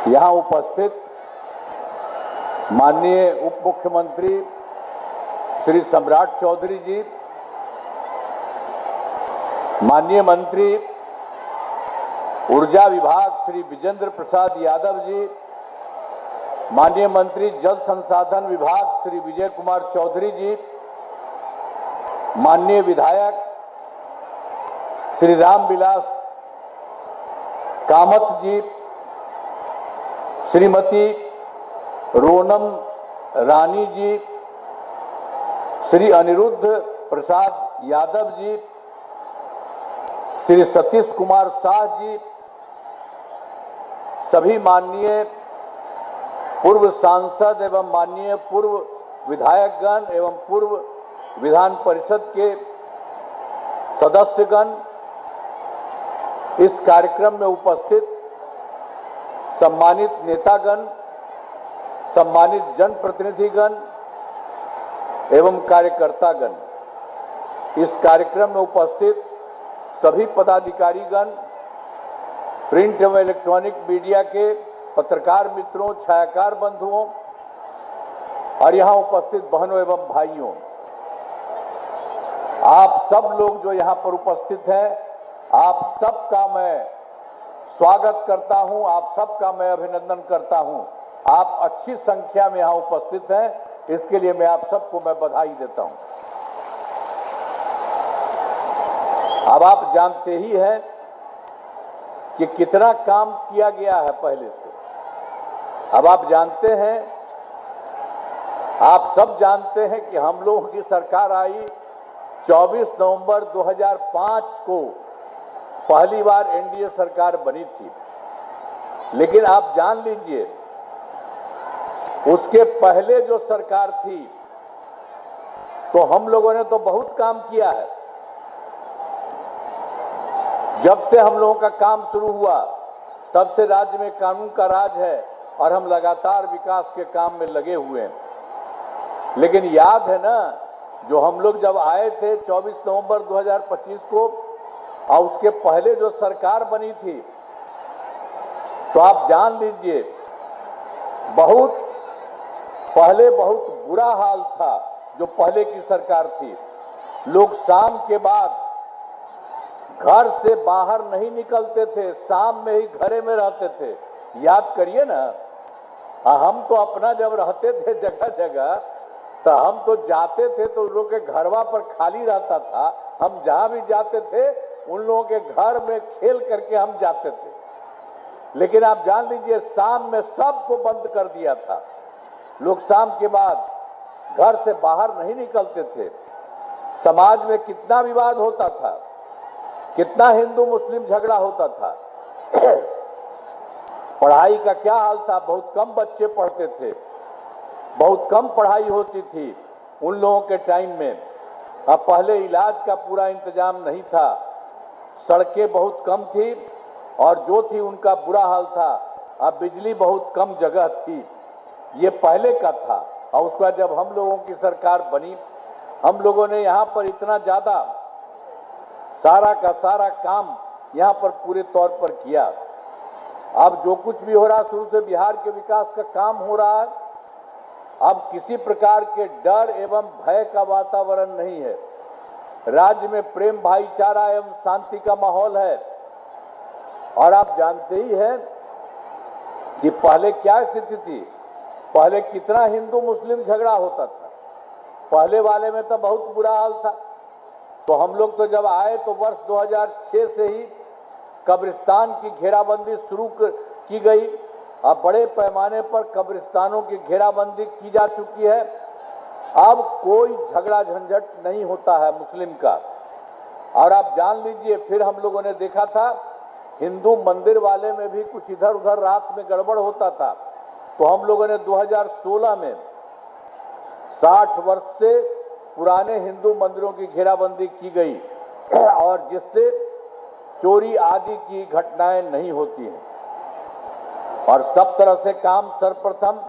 यहाँ उपस्थित माननीय उप मुख्यमंत्री श्री सम्राट चौधरी जी, माननीय मंत्री ऊर्जा विभाग श्री विजेंद्र प्रसाद यादव जी, माननीय मंत्री जल संसाधन विभाग श्री विजय कुमार चौधरी जी, माननीय विधायक श्री रामविलास कामत जी, श्रीमती रोनम रानी जी, श्री अनिरुद्ध प्रसाद यादव जी, श्री सतीश कुमार शाह जी, सभी माननीय पूर्व सांसद एवं माननीय पूर्व विधायकगण एवं पूर्व विधान परिषद के सदस्यगण, इस कार्यक्रम में उपस्थित सम्मानित नेतागण, सम्मानित जनप्रतिनिधिगण एवं कार्यकर्तागण, इस कार्यक्रम में उपस्थित सभी पदाधिकारीगण, प्रिंट एवं इलेक्ट्रॉनिक मीडिया के पत्रकार मित्रों, छायाकार बंधुओं और यहाँ उपस्थित बहनों एवं भाइयों, आप सब लोग जो यहाँ पर उपस्थित हैं, आप सबका मैं स्वागत करता हूं, आप सबका मैं अभिनंदन करता हूं। आप अच्छी संख्या में यहाँ उपस्थित हैं, इसके लिए मैं आप सबको मैं बधाई देता हूं। अब आप जानते ही हैं कि कितना काम किया गया है पहले से। अब आप जानते हैं, आप सब जानते हैं कि हम लोगों की सरकार आई 24 नवंबर 2005 को पहली बार एनडीए सरकार बनी थी। लेकिन आप जान लीजिए, उसके पहले जो सरकार थी तो हम लोगों ने तो बहुत काम किया है। जब से हम लोगों का काम शुरू हुआ तब से राज्य में कानून का राज है और हम लगातार विकास के काम में लगे हुए हैं। लेकिन याद है ना, जो हम लोग जब आए थे 24 नवंबर 2025 को और उसके पहले जो सरकार बनी थी, तो आप जान लीजिए बहुत पहले बहुत बुरा हाल था। जो पहले की सरकार थी, लोग शाम के बाद घर से बाहर नहीं निकलते थे, शाम में ही घरे में रहते थे। याद करिए ना, हम तो अपना जब रहते थे जगह जगह, तो हम तो जाते थे तो उन लोगों के घरवा पर खाली रहता था। हम जहां भी जाते थे उन लोगों के घर में खेल करके हम जाते थे। लेकिन आप जान लीजिए, शाम में सबको बंद कर दिया था। लोग शाम के बाद घर से बाहर नहीं निकलते थे। समाज में कितना विवाद होता था, कितना हिंदू मुस्लिम झगड़ा होता था। पढ़ाई का क्या हाल था, बहुत कम बच्चे पढ़ते थे, बहुत कम पढ़ाई होती थी उन लोगों के टाइम में। अब पहले इलाज का पूरा इंतजाम नहीं था, सड़कें बहुत कम थी और जो थी उनका बुरा हाल था। अब बिजली बहुत कम जगह थी, ये पहले का था। और उसके बाद जब हम लोगों की सरकार बनी, हम लोगों ने यहाँ पर इतना ज्यादा सारा का सारा काम यहाँ पर पूरे तौर पर किया। अब जो कुछ भी हो रहा, शुरू से बिहार के विकास का काम हो रहा है। अब किसी प्रकार के डर एवं भय का वातावरण नहीं है। राज्य में प्रेम, भाईचारा एवं शांति का माहौल है। और आप जानते ही हैं कि पहले क्या स्थिति थी, पहले कितना हिंदू मुस्लिम झगड़ा होता था। पहले वाले में तो बहुत बुरा हाल था। तो हम लोग तो जब आए तो वर्ष 2006 से ही कब्रिस्तान की घेराबंदी शुरू की गई। अब बड़े पैमाने पर कब्रिस्तानों की घेराबंदी की जा चुकी है। अब कोई झगड़ा झंझट नहीं होता है मुस्लिम का। और आप जान लीजिए, फिर हम लोगों ने देखा था हिंदू मंदिर वाले में भी कुछ इधर उधर रात में गड़बड़ होता था। तो हम लोगों ने 2016 में 60 वर्ष से पुराने हिंदू मंदिरों की घेराबंदी की गई और जिससे चोरी आदि की घटनाएं नहीं होती हैं। और सब तरह से काम सर्वप्रथम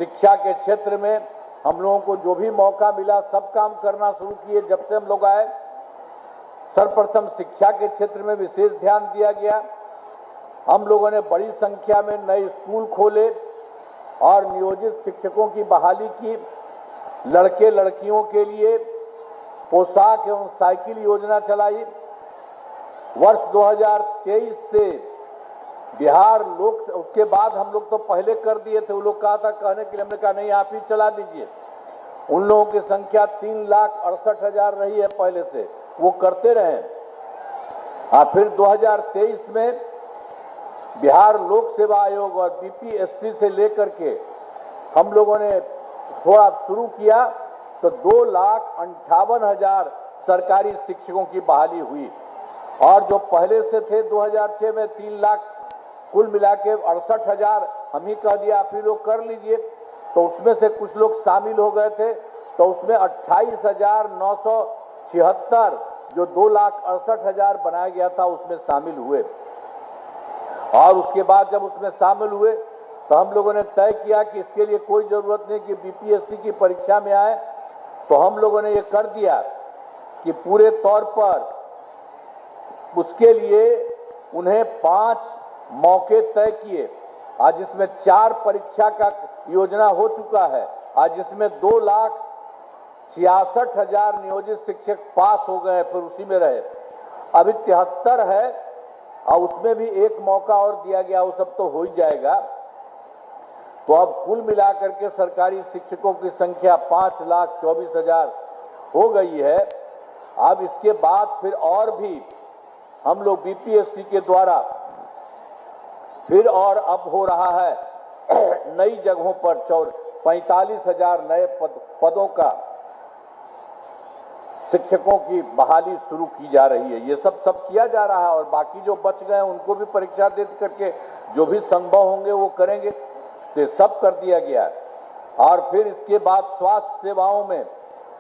शिक्षा के क्षेत्र में हम लोगों को जो भी मौका मिला सब काम करना शुरू किए। जब से हम लोग आए, सर्वप्रथम शिक्षा के क्षेत्र में विशेष ध्यान दिया गया। हम लोगों ने बड़ी संख्या में नए स्कूल खोले और नियोजित शिक्षकों की बहाली की। लड़के लड़कियों के लिए पोशाक एवं साइकिल योजना चलाई। वर्ष 2023 से बिहार लोक, उसके बाद हम लोग तो पहले कर दिए थे, वो लोग कहा था कहने के लिए, हमने कहा नहीं आप ही चला दीजिए। उन लोगों की संख्या 3,68,000 रही है पहले से, वो करते रहे। फिर 2023 में बिहार लोक सेवा आयोग और बीपीएससी से लेकर के हम लोगों ने थोड़ा शुरू किया तो 2,58,000 सरकारी शिक्षकों की बहाली हुई। और जो पहले से थे 2006 में 3 लाख, कुल मिला के 68,000 हम ही कह दिया आप ही लोग कर लीजिए, तो उसमें से कुछ लोग शामिल हो गए थे, तो उसमें 28,976 जो 2,68,000 बनाया गया था उसमें शामिल हुए। और उसके बाद जब उसमें शामिल हुए तो हम लोगों ने तय किया कि इसके लिए कोई जरूरत नहीं कि बीपीएससी की परीक्षा में आए, तो हम लोगों ने ये कर दिया कि पूरे तौर पर उसके लिए उन्हें 5 मौके तय किए। आज इसमें 4 परीक्षा का योजना हो चुका है। आज इसमें 2,66,000 नियोजित शिक्षक पास हो गए, फिर उसी में रहे। अभी 73 है और उसमें भी 1 मौका और दिया गया, वो सब तो हो ही जाएगा। तो अब कुल मिलाकर के सरकारी शिक्षकों की संख्या 5,24,000 हो गई है। अब इसके बाद फिर और भी हम लोग बीपीएससी के द्वारा फिर और अब हो रहा है नई जगहों पर 45,000 नए पदों का शिक्षकों की बहाली शुरू की जा रही है। ये सब किया जा रहा है और बाकी जो बच गए उनको भी परीक्षा दे करके जो भी संभव होंगे वो करेंगे। तो सब कर दिया गया। और फिर इसके बाद स्वास्थ्य सेवाओं में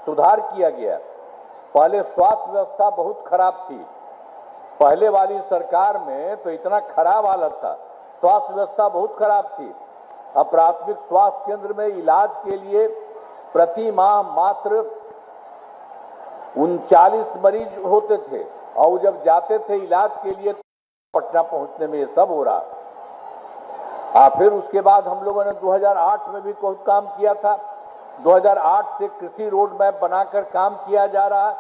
सुधार किया गया। पहले स्वास्थ्य व्यवस्था बहुत खराब थी, पहले वाली सरकार में तो इतना खराब हालत था, स्वास्थ्य व्यवस्था बहुत खराब थी। अब प्राथमिक स्वास्थ्य केंद्र में इलाज के लिए प्रति माह मात्र 39 मरीज होते थे और जब जाते थे इलाज के लिए पटना पहुंचने में ये सब हो रहा। फिर उसके बाद हम लोगों ने 2008 में भी बहुत काम किया था। 2008 से कृषि रोड मैप बनाकर काम किया जा रहा है।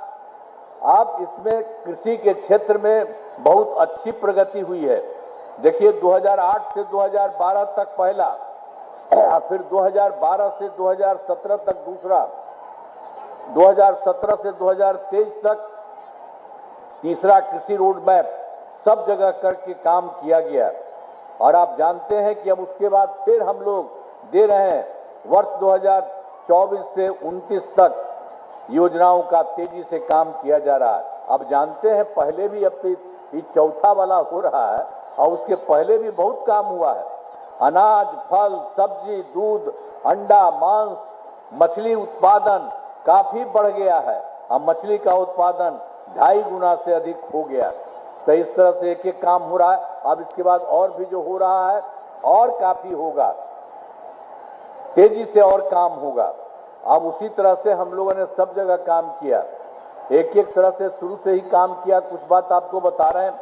अब इसमें कृषि के क्षेत्र में बहुत अच्छी प्रगति हुई है। देखिए 2008 से 2012 तक पहला, फिर 2012 से 2017 तक दूसरा, 2017 से 2023 तक तीसरा कृषि रोड मैप सब जगह करके काम किया गया। और आप जानते हैं कि अब उसके बाद फिर हम लोग दे रहे हैं वर्ष 2024 से 29 तक योजनाओं का तेजी से काम किया जा रहा है। अब जानते हैं पहले भी, अब तो ये चौथा वाला हो रहा है और उसके पहले भी बहुत काम हुआ है। अनाज, फल, सब्जी, दूध, अंडा, मांस, मछली उत्पादन काफी बढ़ गया है। अब मछली का उत्पादन 2.5 गुना से अधिक हो गया। तो इस तरह से एक एक काम हो रहा है। अब इसके बाद और भी जो हो रहा है और काफी होगा, तेजी से और काम होगा। अब उसी तरह से हम लोगों ने सब जगह काम किया, एक एक तरह से शुरू से ही काम किया। कुछ बात आपको बता रहे हैं।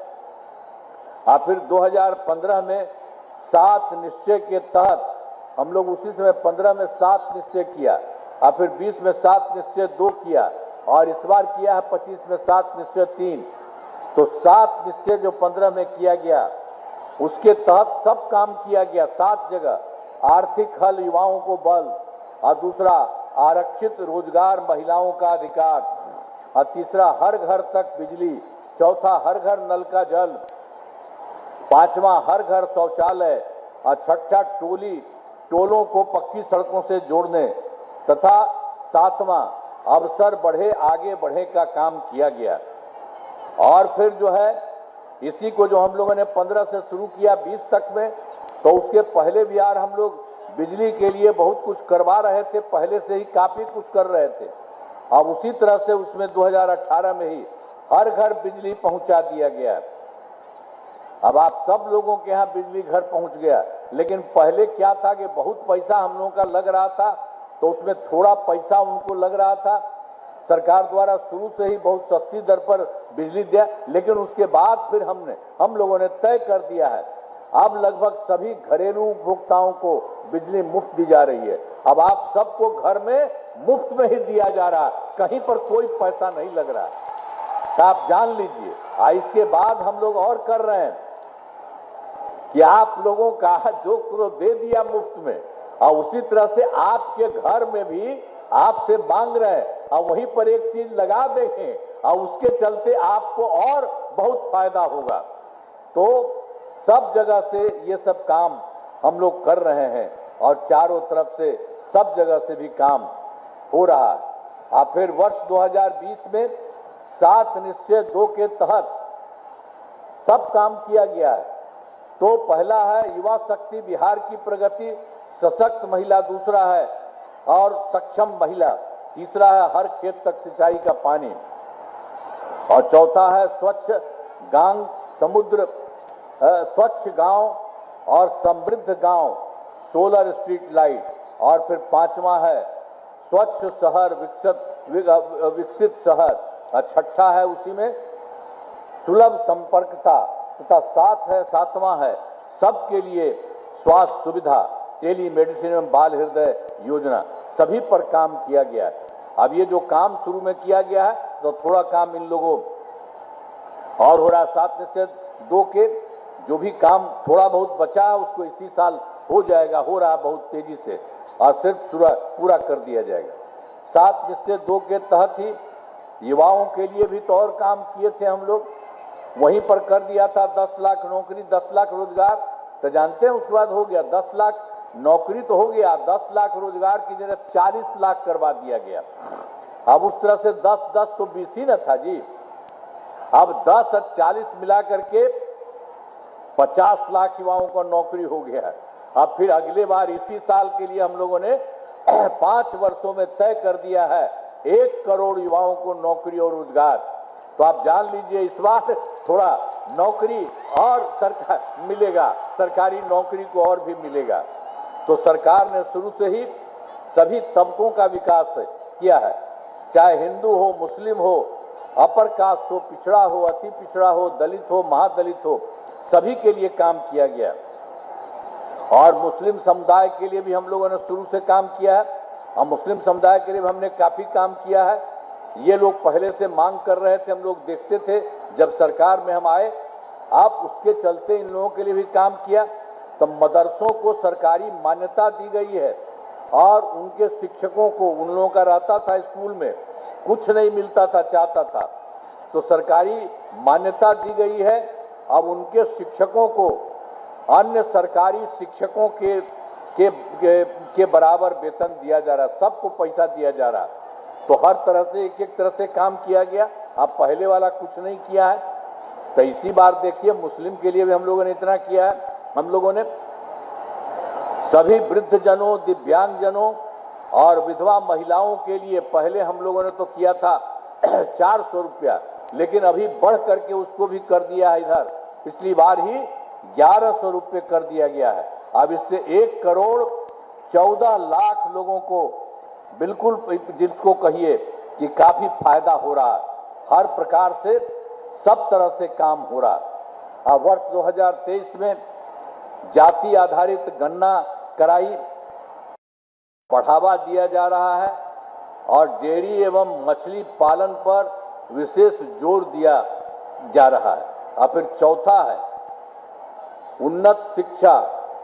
फिर 2015 में 7 निश्चय के तहत हम लोग उसी समय 15 में 7 निश्चय किया, और फिर 20 में 7 निश्चय 2 किया, और इस बार किया है 25 में 7 निश्चय 3। तो 7 निश्चय जो 15 में किया गया उसके तहत सब काम किया गया 7 जगह। आर्थिक हल, युवाओं को बल, और दूसरा आरक्षित रोजगार, महिलाओं का अधिकार, और तीसरा हर घर तक बिजली, चौथा हर घर नल का जल, पांचवा हर घर शौचालय, और छठा टोलों को पक्की सड़कों से जोड़ने, तथा 7वां अवसर बढ़े आगे बढ़े का काम किया गया। और फिर जो है इसी को जो हम लोगों ने 15 से शुरू किया 20 तक में, तो उसके पहले भी यार हम लोग बिजली के लिए बहुत कुछ करवा रहे थे, पहले से ही काफी कुछ कर रहे थे। अब उसी तरह से उसमें 2018 में ही हर घर बिजली पहुंचा दिया गया। अब आप सब लोगों के यहाँ बिजली घर पहुंच गया। लेकिन पहले क्या था कि बहुत पैसा हम लोगों का लग रहा था, तो उसमें थोड़ा पैसा उनको लग रहा था। सरकार द्वारा शुरू से ही बहुत सस्ती दर पर बिजली दिया, लेकिन उसके बाद फिर हम लोगों ने तय कर दिया है अब लगभग सभी घरेलू उपभोक्ताओं को बिजली मुफ्त दी जा रही है। अब आप सबको घर में मुफ्त में ही दिया जा रहा है, कहीं पर कोई पैसा नहीं लग रहा है, तो आप जान लीजिए। इसके बाद हम लोग और कर रहे हैं कि आप लोगों का जो दे दिया मुफ्त में, और उसी तरह से आपके घर में भी आपसे मांग रहे हैं, और वहीं पर एक चीज लगा देंगे और उसके चलते आपको और बहुत फायदा होगा। तो सब जगह से ये सब काम हम लोग कर रहे हैं और चारों तरफ से सब जगह से भी काम हो रहा है। और फिर वर्ष 2020 में 7 निश्चय 2 के तहत सब काम किया गया है। तो पहला है युवा शक्ति बिहार की प्रगति, सशक्त महिला दूसरा है, और सक्षम महिला तीसरा है, हर खेत तक सिंचाई का पानी, और चौथा है स्वच्छ गांव समुद्र स्वच्छ गांव और समृद्ध गांव, सोलर स्ट्रीट लाइट, और फिर पांचवा है स्वच्छ शहर विकसित शहर, और छठा है उसी में सुलभ संपर्कता, तथा सातवां है सबके लिए स्वास्थ्य सुविधा, टेलीमेडिसिन एवं बाल हृदय योजना। सभी पर काम किया गया है। अब ये जो काम शुरू में किया गया है तो थोड़ा काम इन लोगों और हो रहा है। 7 निश्चय 2 के जो भी काम थोड़ा बहुत बचा है उसको इसी साल हो जाएगा, हो रहा है बहुत तेजी से, और सिर्फ पूरा कर दिया जाएगा। 7 निश्चय 2 के तहत ही युवाओं के लिए भी तो और काम किए थे हम लोग, वहीं पर कर दिया था 10 लाख नौकरी, 10 लाख रोजगार। तो जानते हैं उसके बाद हो गया 10 लाख नौकरी तो हो गया, 10 लाख रोजगार की जगह 40 लाख करवा दिया गया। अब उस तरह से 10-10 तो 20 ही न था जी। अब 10 और 40 मिला करके 50 लाख युवाओं को नौकरी हो गया। अब फिर अगले बार इसी साल के लिए हम लोगों ने 5 वर्षों में तय कर दिया है 1 करोड़ युवाओं को नौकरी और रोजगार। तो आप जान लीजिए इस बार थोड़ा नौकरी और सरकार मिलेगा, सरकारी नौकरी को और भी मिलेगा। तो सरकार ने शुरू से ही सभी तबकों का विकास किया है, चाहे हिंदू हो, मुस्लिम हो, अपर कास्ट हो, पिछड़ा हो, अति पिछड़ा हो, दलित हो, महादलित हो, सभी के लिए काम किया गया। और मुस्लिम समुदाय के लिए भी हम लोगों ने शुरू से काम किया है, और मुस्लिम समुदाय के लिए भी हमने काफी काम किया है। ये लोग पहले से मांग कर रहे थे, हम लोग देखते थे जब सरकार में हम आए, आप उसके चलते इन लोगों के लिए भी काम किया। तो मदरसों को सरकारी मान्यता दी गई है, और उनके शिक्षकों को, उन लोगों का रहता था स्कूल में कुछ नहीं मिलता था, चाहता था, तो सरकारी मान्यता दी गई है। अब उनके शिक्षकों को अन्य सरकारी शिक्षकों के बराबर वेतन दिया जा रहा है, सबको पैसा दिया जा रहा है। तो हर तरह से एक तरह से काम किया गया। अब पहले वाला कुछ नहीं किया है, तो इसी बार देखिए मुस्लिम के लिए भी हम लोगों ने इतना किया है। हम लोगों ने सभी वृद्धजनों, दिव्यांगजनों और विधवा महिलाओं के लिए पहले हम लोगों ने तो किया था 400 रुपया, लेकिन अभी बढ़ करके उसको भी कर दिया है इधर, पिछली बार ही 1100 रुपये कर दिया गया है। अब इससे 1 करोड़ 14 लाख लोगों को बिल्कुल, जिसको कहिए कि काफी फायदा हो रहा है, हर प्रकार से सब तरह से काम हो रहा है। वर्ष 2023 में जाति आधारित गणना कराई बढ़ावा दिया जा रहा है, और डेयरी एवं मछली पालन पर विशेष जोर दिया जा रहा है। और फिर चौथा है उन्नत शिक्षा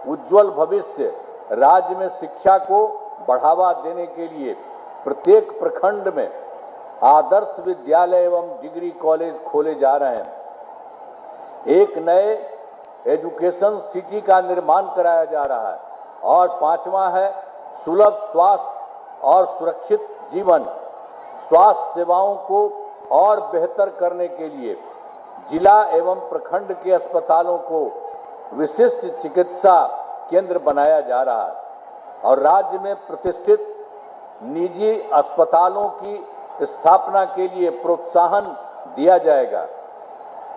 उज्जवल भविष्य। राज्य में शिक्षा को बढ़ावा देने के लिए प्रत्येक प्रखंड में आदर्श विद्यालय एवं डिग्री कॉलेज खोले जा रहे हैं। एक नए एजुकेशन सिटी का निर्माण कराया जा रहा है। और पांचवा है सुलभ स्वास्थ्य और सुरक्षित जीवन। स्वास्थ्य सेवाओं को और बेहतर करने के लिए जिला एवं प्रखंड के अस्पतालों को विशिष्ट चिकित्सा केंद्र बनाया जा रहा है, और राज्य में प्रतिष्ठित निजी अस्पतालों की स्थापना के लिए प्रोत्साहन दिया जाएगा,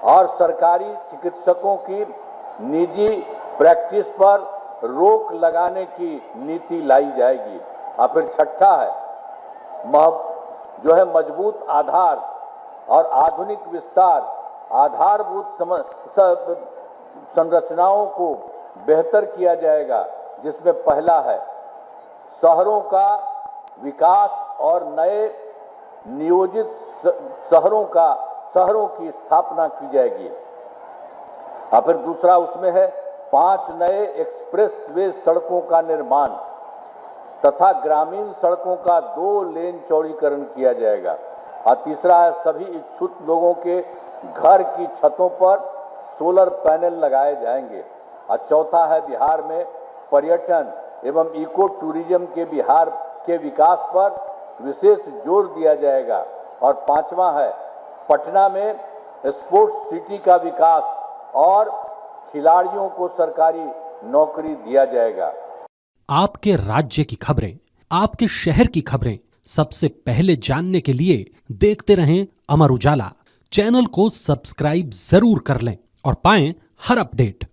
और सरकारी चिकित्सकों की निजी प्रैक्टिस पर रोक लगाने की नीति लाई जाएगी। और फिर छठा है जो है मजबूत आधार और आधुनिक विस्तार। आधारभूत संरचनाओं को बेहतर किया जाएगा, जिसमें पहला है शहरों का विकास और नए नियोजित शहरों की स्थापना की जाएगी। और फिर दूसरा उसमें है 5 नए एक्सप्रेस वे सड़कों का निर्माण तथा ग्रामीण सड़कों का 2 लेन चौड़ीकरण किया जाएगा। और तीसरा है सभी इच्छुक लोगों के घर की छतों पर सोलर पैनल लगाए जाएंगे। और चौथा है बिहार में पर्यटन एवं इको टूरिज्म के बिहार के विकास पर विशेष जोर दिया जाएगा। और पांचवा है पटना में स्पोर्ट्स सिटी का विकास और खिलाड़ियों को सरकारी नौकरी दिया जाएगा। आपके राज्य की खबरें, आपके शहर की खबरें सबसे पहले जानने के लिए देखते रहें अमर उजाला। चैनल को सब्सक्राइब जरूर कर लें और पाएं हर अपडेट।